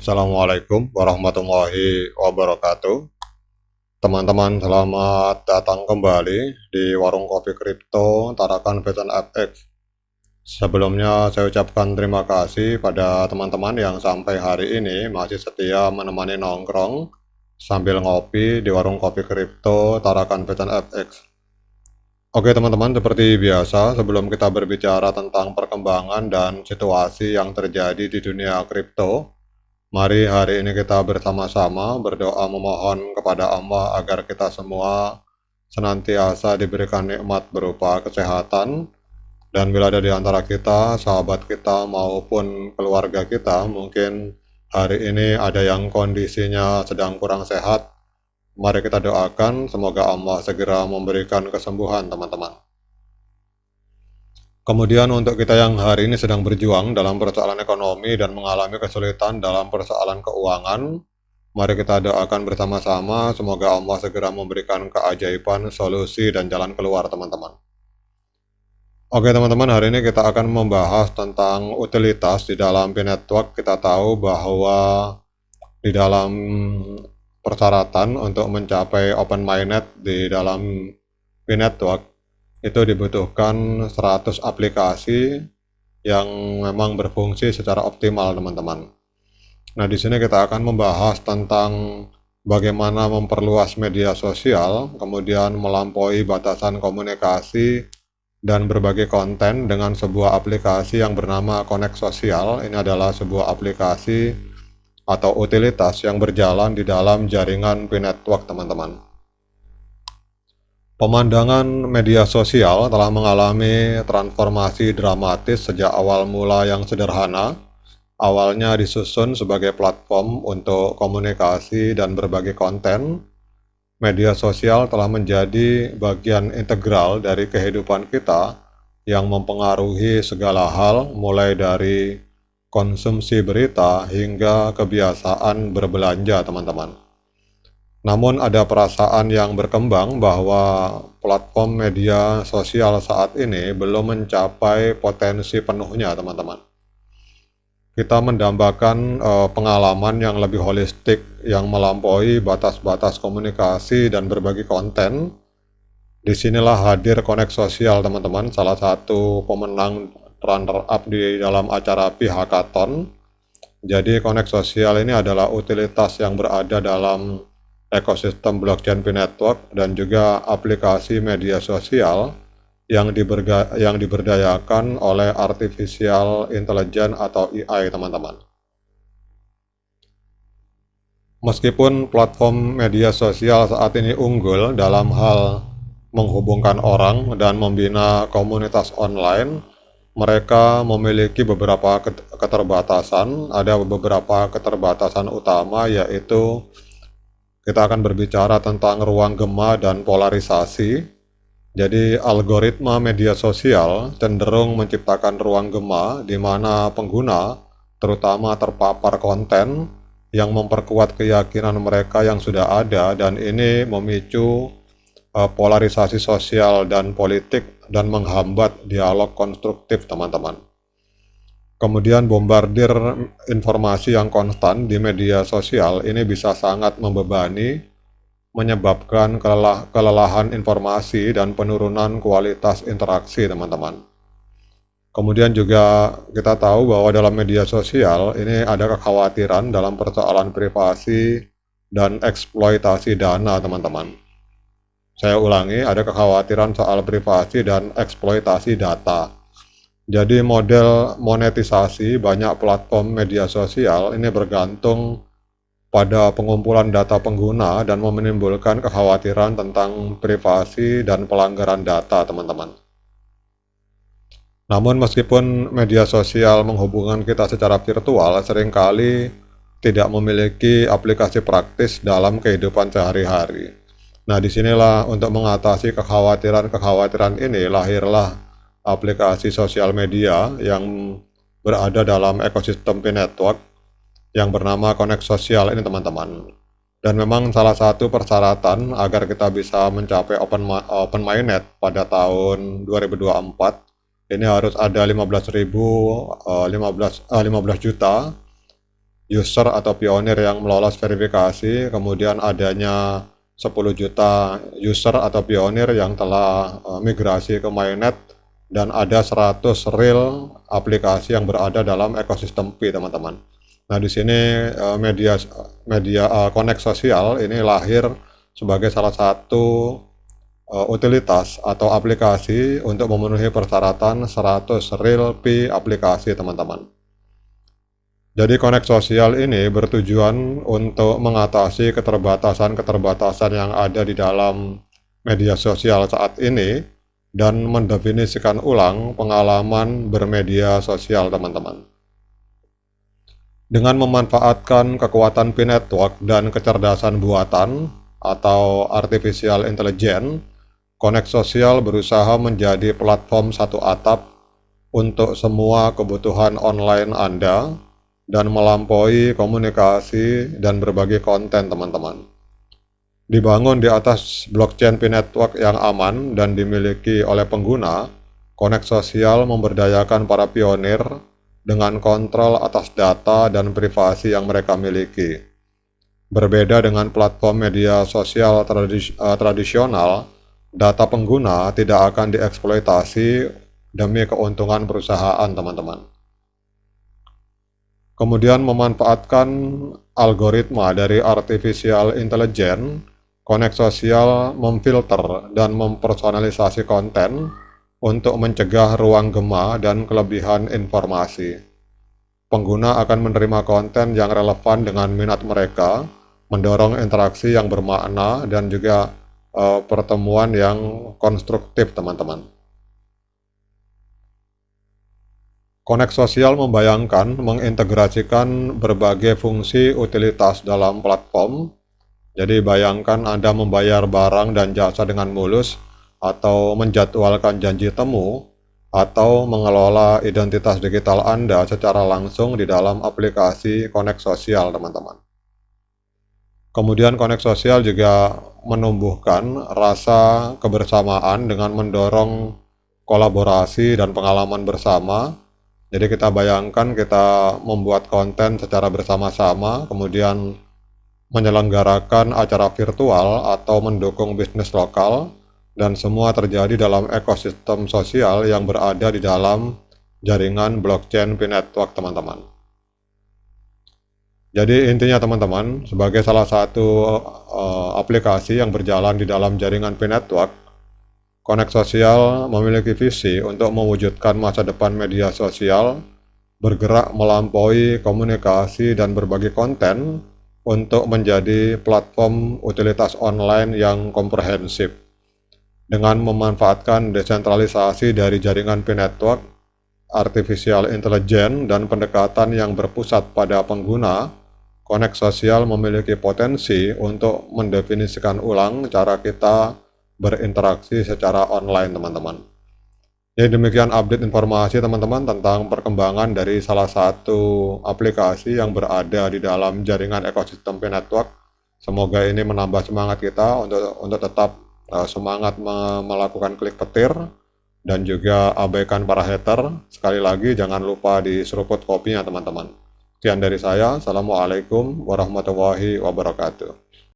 Assalamualaikum warahmatullahi wabarakatuh. Teman-teman, selamat datang kembali di Warung Kopi Kripto Tarakan Beton FX. Sebelumnya saya ucapkan terima kasih pada teman-teman yang sampai hari ini masih setia menemani nongkrong sambil ngopi di Warung Kopi Kripto Tarakan Beton FX. Oke teman-teman, seperti biasa sebelum kita berbicara tentang perkembangan dan situasi yang terjadi di dunia kripto, mari hari ini kita bersama-sama berdoa memohon kepada Allah agar kita semua senantiasa diberikan nikmat berupa kesehatan, dan bila ada di antara kita, sahabat kita maupun keluarga kita, mungkin hari ini ada yang kondisinya sedang kurang sehat, mari kita doakan semoga Allah segera memberikan kesembuhan teman-teman. Kemudian untuk kita yang hari ini sedang berjuang dalam persoalan ekonomi dan mengalami kesulitan dalam persoalan keuangan, mari kita doakan bersama-sama semoga Allah segera memberikan keajaiban, solusi, dan jalan keluar teman-teman. Oke teman-teman, hari ini kita akan membahas tentang utilitas di dalam P-Network. Kita tahu bahwa di dalam persyaratan untuk mencapai open mainnet di dalam P-Network itu dibutuhkan 100 aplikasi yang memang berfungsi secara optimal teman-teman. Nah, di sini kita akan membahas tentang bagaimana memperluas media sosial, kemudian melampaui batasan komunikasi dan berbagi konten dengan sebuah aplikasi yang bernama Connect Social. Ini adalah sebuah aplikasi atau utilitas yang berjalan di dalam jaringan P-Network teman-teman. Pemandangan media sosial telah mengalami transformasi dramatis sejak awal mula yang sederhana. Awalnya disusun sebagai platform untuk komunikasi dan berbagi konten, media sosial telah menjadi bagian integral dari kehidupan kita yang mempengaruhi segala hal, mulai dari konsumsi berita hingga kebiasaan berbelanja teman-teman. Namun ada perasaan yang berkembang bahwa platform media sosial saat ini belum mencapai potensi penuhnya teman-teman. Kita mendambakan pengalaman yang lebih holistik yang melampaui batas-batas komunikasi dan berbagi konten. Disinilah hadir Connect Social teman-teman, salah satu pemenang runner-up di dalam acara P-Hackathon. Jadi Connect Social ini adalah utilitas yang berada dalam ekosistem blockchain P-Network dan juga aplikasi media sosial yang diberdayakan oleh artificial intelligence atau AI teman-teman. Meskipun platform media sosial saat ini unggul dalam hal menghubungkan orang dan membina komunitas online, mereka memiliki beberapa keterbatasan. Ada beberapa keterbatasan utama, yaitu kita akan berbicara tentang ruang gema dan polarisasi. Jadi algoritma media sosial cenderung menciptakan ruang gema di mana pengguna terutama terpapar konten yang memperkuat keyakinan mereka yang sudah ada, dan ini memicu polarisasi sosial dan politik dan menghambat dialog konstruktif teman-teman. Kemudian bombardir informasi yang konstan di media sosial ini bisa sangat membebani, menyebabkan kelelahan informasi dan penurunan kualitas interaksi teman-teman. Kemudian juga kita tahu bahwa dalam media sosial ini ada kekhawatiran dalam persoalan privasi dan eksploitasi dana teman-teman. Saya ulangi, ada kekhawatiran soal privasi dan eksploitasi data. Jadi model monetisasi banyak platform media sosial ini bergantung pada pengumpulan data pengguna dan menimbulkan kekhawatiran tentang privasi dan pelanggaran data teman-teman. Namun meskipun media sosial menghubungkan kita secara virtual, seringkali tidak memiliki aplikasi praktis dalam kehidupan sehari-hari. Nah, disinilah untuk mengatasi kekhawatiran ini lahirlah aplikasi sosial media yang berada dalam ekosistem P-Network yang bernama Connect Social ini teman-teman. Dan memang salah satu persyaratan agar kita bisa mencapai open mainnet pada tahun 2024 ini harus ada 15 juta user atau pionir yang lolos verifikasi, kemudian adanya 10 juta user atau pionir yang telah migrasi ke Mainnet, dan ada 100 real aplikasi yang berada dalam ekosistem Pi, teman-teman. Nah, di sini Connect Sosial ini lahir sebagai salah satu utilitas atau aplikasi untuk memenuhi persyaratan 100 real Pi aplikasi, teman-teman. Jadi Connect Sosial ini bertujuan untuk mengatasi keterbatasan-keterbatasan yang ada di dalam media sosial saat ini dan mendefinisikan ulang pengalaman bermedia sosial, teman-teman. Dengan memanfaatkan kekuatan Pi Network dan kecerdasan buatan atau artificial intelligence, Connect Sosial berusaha menjadi platform satu atap untuk semua kebutuhan online Anda dan melampaui komunikasi dan berbagi konten, teman-teman. Dibangun di atas blockchain Pi Network yang aman dan dimiliki oleh pengguna, Connect Sosial memberdayakan para pionir dengan kontrol atas data dan privasi yang mereka miliki. Berbeda dengan platform media sosial tradisional, data pengguna tidak akan dieksploitasi demi keuntungan perusahaan, teman-teman. Kemudian memanfaatkan algoritma dari artificial intelligence, Connect Sosial memfilter dan mempersonalisasi konten untuk mencegah ruang gema dan kelebihan informasi. Pengguna akan menerima konten yang relevan dengan minat mereka, mendorong interaksi yang bermakna dan juga pertemuan yang konstruktif, teman-teman. Connect Sosial membayangkan mengintegrasikan berbagai fungsi utilitas dalam platform. Jadi bayangkan Anda membayar barang dan jasa dengan mulus, atau menjadwalkan janji temu, atau mengelola identitas digital Anda secara langsung di dalam aplikasi Connect Sosial, teman-teman. Kemudian Connect Sosial juga menumbuhkan rasa kebersamaan dengan mendorong kolaborasi dan pengalaman bersama. Jadi kita bayangkan kita membuat konten secara bersama-sama, kemudian menyelenggarakan acara virtual atau mendukung bisnis lokal, dan semua terjadi dalam ekosistem sosial yang berada di dalam jaringan blockchain Pi Network, teman-teman. Jadi intinya, teman-teman, sebagai salah satu aplikasi yang berjalan di dalam jaringan Pi Network, Connect Sosial memiliki visi untuk mewujudkan masa depan media sosial, bergerak melampaui komunikasi dan berbagi konten untuk menjadi platform utilitas online yang komprehensif. Dengan memanfaatkan desentralisasi dari jaringan Pi Network, artificial intelligence, dan pendekatan yang berpusat pada pengguna, Connect Sosial memiliki potensi untuk mendefinisikan ulang cara kita berinteraksi secara online, teman-teman. Jadi demikian update informasi, teman-teman, tentang perkembangan dari salah satu aplikasi yang berada di dalam jaringan ekosistem Pi Network. Semoga ini menambah semangat kita untuk tetap semangat melakukan klik petir dan juga abaikan para hater. Sekali lagi jangan lupa diseruput kopinya, teman-teman. Sekian dari saya. Assalamualaikum warahmatullahi wabarakatuh.